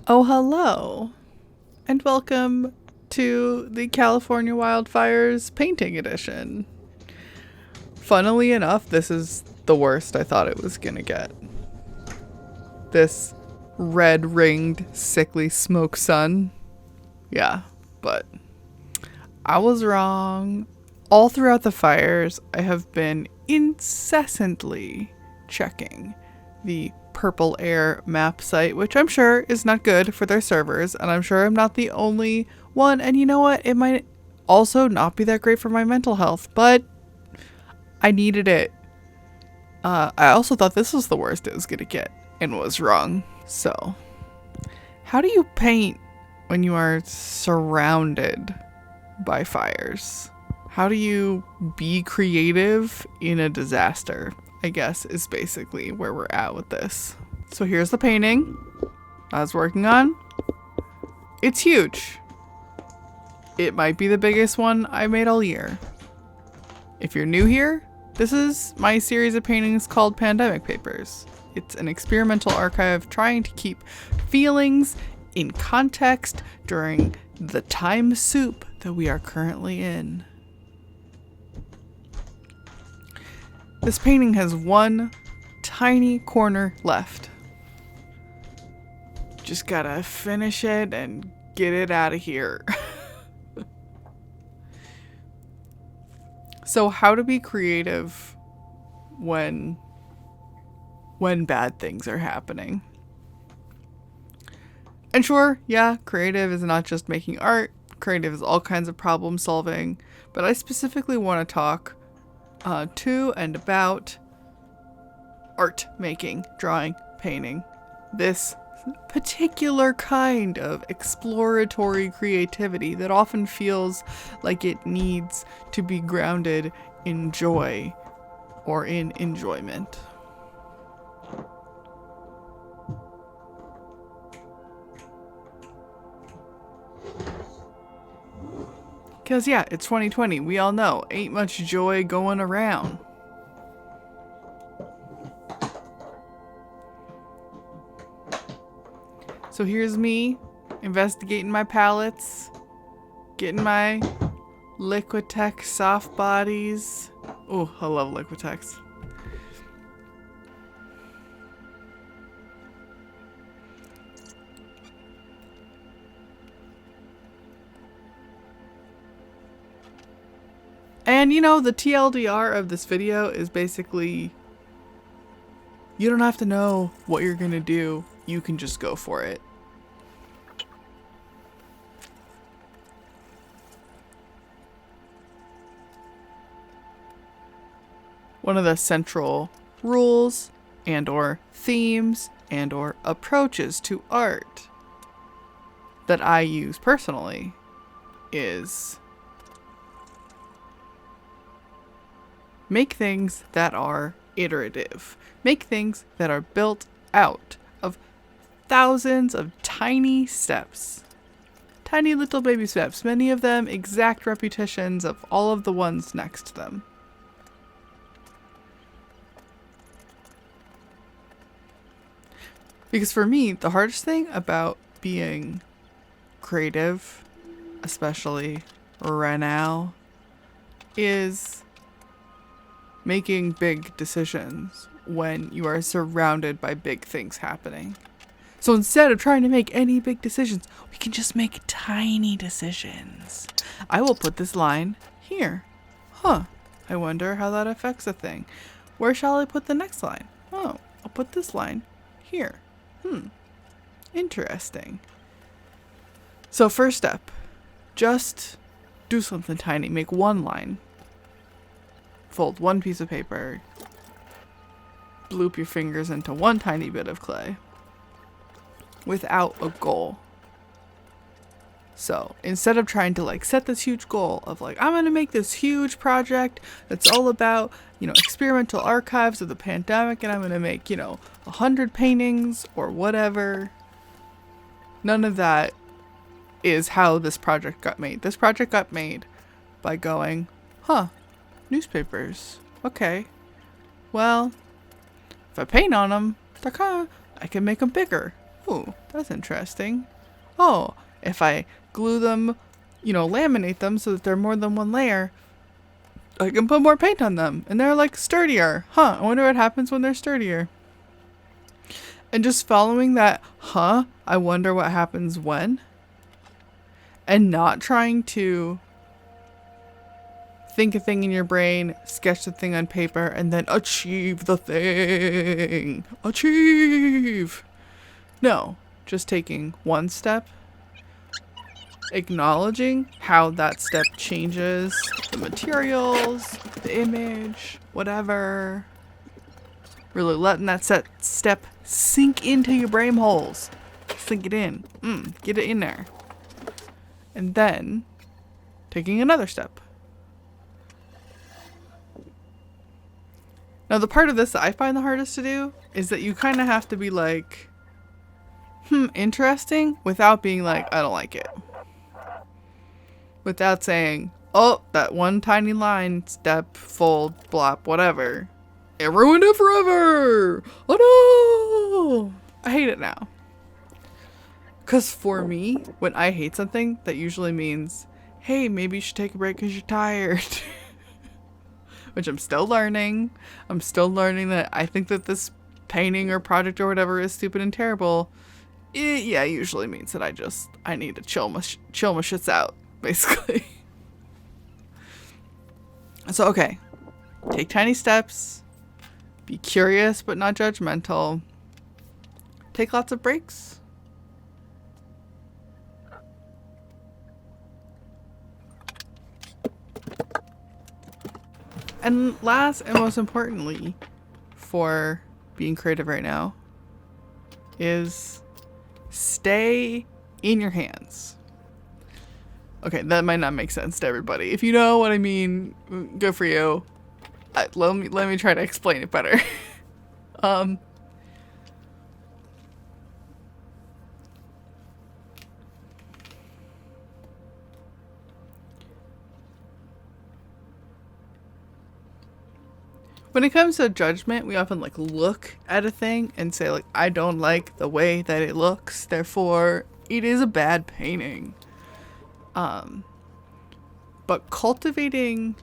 Oh, hello, and welcome to the California Wildfires Painting Edition. Funnily enough, this is the worst I thought it was gonna get. This red-ringed, sickly smoke sun. Yeah, but I was wrong. All throughout the fires, I have been incessantly checking the Purple Air map site, which I'm sure is not good for their servers, and I'm sure I'm not the only one. And you know what? It might also not be that great for my mental health, but I needed it. I also thought this was the worst it was gonna get, and was wrong. So, how do you paint when you are surrounded by fires? How do you be creative in a disaster, I guess, is basically where we're at with this. So here's the painting I was working on. It's huge. It might be the biggest one I made all year. If you're new here, this is my series of paintings called Pandemic Papers. It's an experimental archive trying to keep feelings in context during the time soup that we are currently in. This painting has one tiny corner left. Just gotta finish it and get it out of here. So how to be creative when bad things are happening. And sure, yeah, creative is not just making art. Creative is all kinds of problem solving. But I specifically want to talk to and about art making, drawing, painting. This particular kind of exploratory creativity that often feels like it needs to be grounded in joy or in enjoyment. Because, yeah, it's 2020. We all know. Ain't much joy going around. So here's me investigating my palettes, getting my Liquitex soft bodies. Oh, I love Liquitex. And you know, the TLDR of this video is basically, you don't have to know what you're gonna do, you can just go for it. One of the central rules and or themes and or approaches to art that I use personally is make things that are iterative. Make things that are built out of thousands of tiny steps. Tiny little baby steps, many of them exact repetitions of all of the ones next to them. Because for me, the hardest thing about being creative, especially right now, is making big decisions when you are surrounded by big things happening. So instead of trying to make any big decisions, we can just make tiny decisions. I will put this line here. Huh, I wonder how that affects a thing. Where shall I put the next line? Oh, I'll put this line here. Interesting. So first step, just do something tiny. Make one line. Fold one piece of paper. Bloop your fingers into one tiny bit of clay. Without a goal. So instead of trying to like set this huge goal of like, I'm going to make this huge project that's all about, experimental archives of the pandemic, and I'm going to make, 100 paintings or whatever. None of that is how this project got made. This project got made by going, newspapers. Okay. Well, if I paint on them, I can make them bigger. Oh, that's interesting. Oh, if I glue them, laminate them so that they're more than one layer, I can put more paint on them and they're like sturdier. Huh, I wonder what happens when they're sturdier. And just following that, I wonder what happens when. And not trying to think a thing in your brain, sketch the thing on paper, and then achieve the thing. Achieve! No, just taking one step, acknowledging how that step changes the materials, the image, whatever. Really letting that step sink into your brain holes. Sink it in. Get it in there. And then taking another step. Now, the part of this that I find the hardest to do is that you kind of have to be like, interesting, without being like, I don't like it. Without saying, oh, that one tiny line, step, fold, blop, whatever. It ruined it forever! Oh no! I hate it now. Because for me, when I hate something, that usually means, hey, maybe you should take a break because you're tired. Which I'm still learning. I'm still learning that I think that this painting or project or whatever is stupid and terrible. It usually means that I need to chill my shits out, basically. So, okay. Take tiny steps. Be curious but not judgmental. Take lots of breaks. And last and most importantly for being creative right now is stay in your hands. Okay, that might not make sense to everybody. If you know what I mean, good for you. Let me try to explain it better. When it comes to judgment, we often look at a thing and say I don't like the way that it looks, therefore it is a bad painting. But cultivating,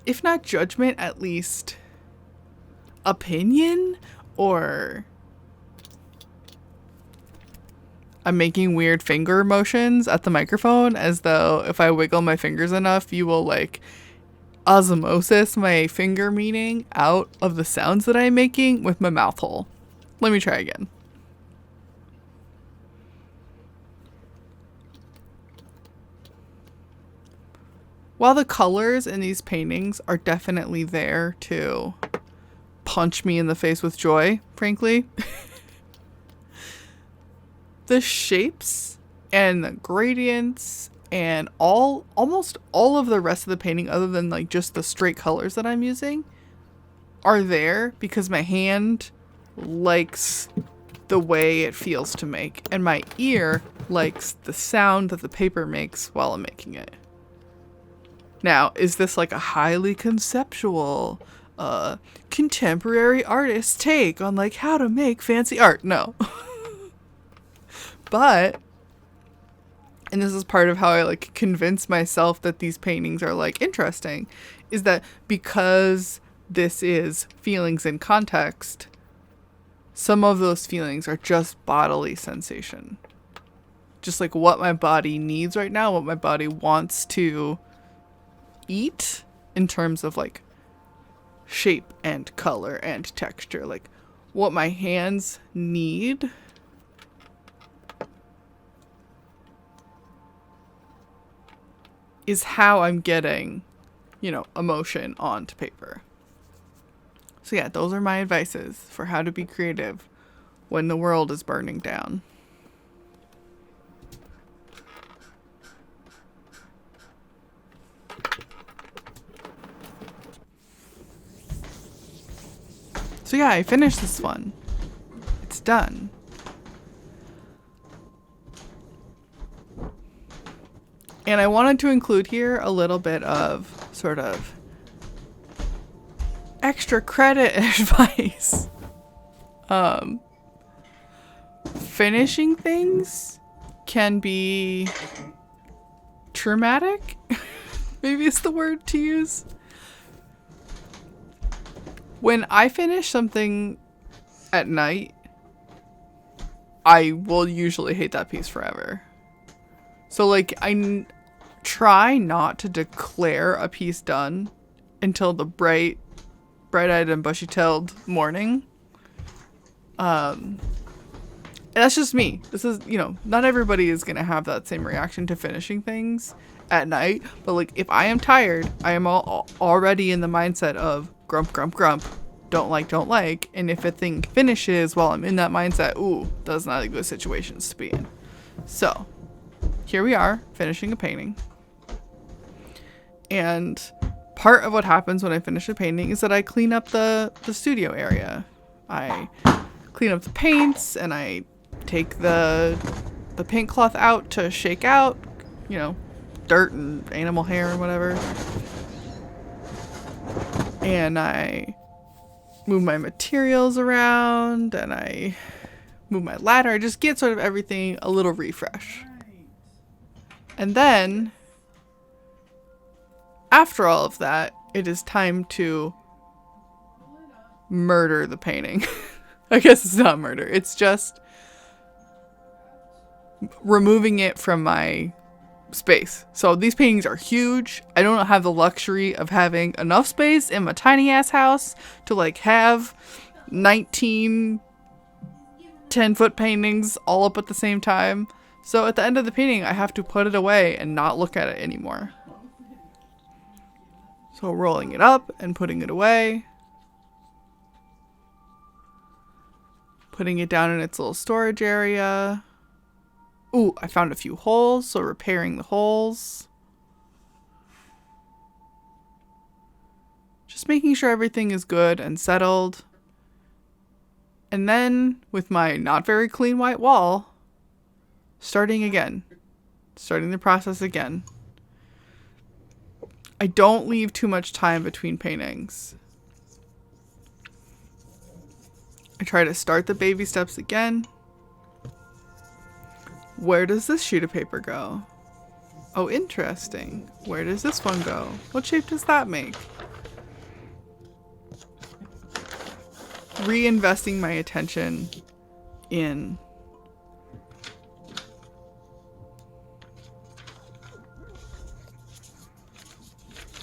if not judgment, at least opinion, or I'm making weird finger motions at the microphone as though if I wiggle my fingers enough, you will osmosis my finger meaning out of the sounds that I'm making with my mouth hole. Let me try again. While the colors in these paintings are definitely there to punch me in the face with joy, frankly, the shapes and the gradients and almost all of the rest of the painting, other than just the straight colors that I'm using, are there because my hand likes the way it feels to make, and my ear likes the sound that the paper makes while I'm making it. Now, is this a highly conceptual, contemporary artist's take on how to make fancy art? No. But, and this is part of how I convince myself that these paintings are interesting, is that because this is feelings in context, some of those feelings are just bodily sensation. Just what my body needs right now, what my body wants to eat in terms of shape and color and texture, what my hands need is how I'm getting, emotion onto paper. So yeah, those are my advices for how to be creative when the world is burning down. So yeah, I finished this one. It's done. And I wanted to include here a little bit of sort of extra credit advice. finishing things can be traumatic. Maybe it's the word to use. When I finish something at night, I will usually hate that piece forever. So like try not to declare a piece done until the bright-eyed and bushy-tailed morning. And that's just me. This is, not everybody is going to have that same reaction to finishing things at night. But like, if I am tired, I am already in the mindset of grump, grump, grump, don't like. And if a thing finishes while I'm in that mindset, ooh, that's not a good situation to be in. So here we are, finishing a painting. And part of what happens when I finish a painting is that I clean up the studio area. I clean up the paints and I take the paint cloth out to shake out, dirt and animal hair and whatever. And I move my materials around and I move my ladder. I just get sort of everything a little refresh. And then, after all of that, it is time to murder the painting. I guess it's not murder. It's just removing it from my space. So these paintings are huge. I don't have the luxury of having enough space in my tiny ass house to like have 19 10-foot paintings all up at the same time. So at the end of the painting, I have to put it away and not look at it anymore. So rolling it up and putting it away. Putting it down in its little storage area. Ooh, I found a few holes, so repairing the holes. Just making sure everything is good and settled. And then, with my not very clean white wall, starting again. Starting the process again. I don't leave too much time between paintings. I try to start the baby steps again. Where does this sheet of paper go? Oh, interesting. Where does this one go? What shape does that make? Reinvesting my attention in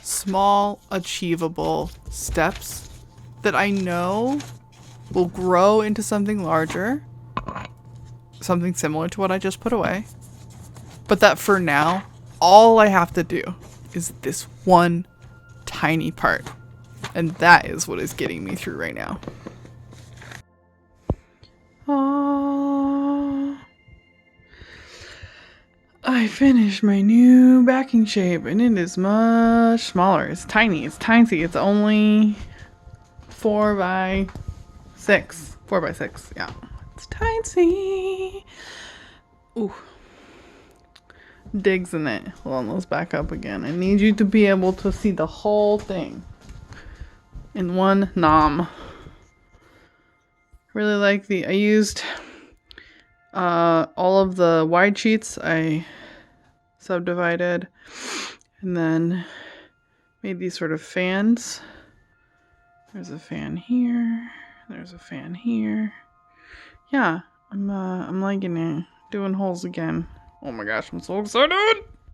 small, achievable steps that I know will grow into something larger. Something similar to what I just put away. But that for now, all I have to do is this one tiny part. And that is what is getting me through right now. I finished my new backing shape and it is much smaller. It's tiny. It's tiny. It's only 4 by 6. 4 by 6, yeah. It's tiny. Ooh. Digs in it. Hold on, let's back up again. I need you to be able to see the whole thing in one nom. Really like I used all of the wide sheets. I subdivided and then made these sort of fans. There's a fan here. There's a fan here. Yeah, I'm liking it. Doing holes again. Oh my gosh, I'm so excited!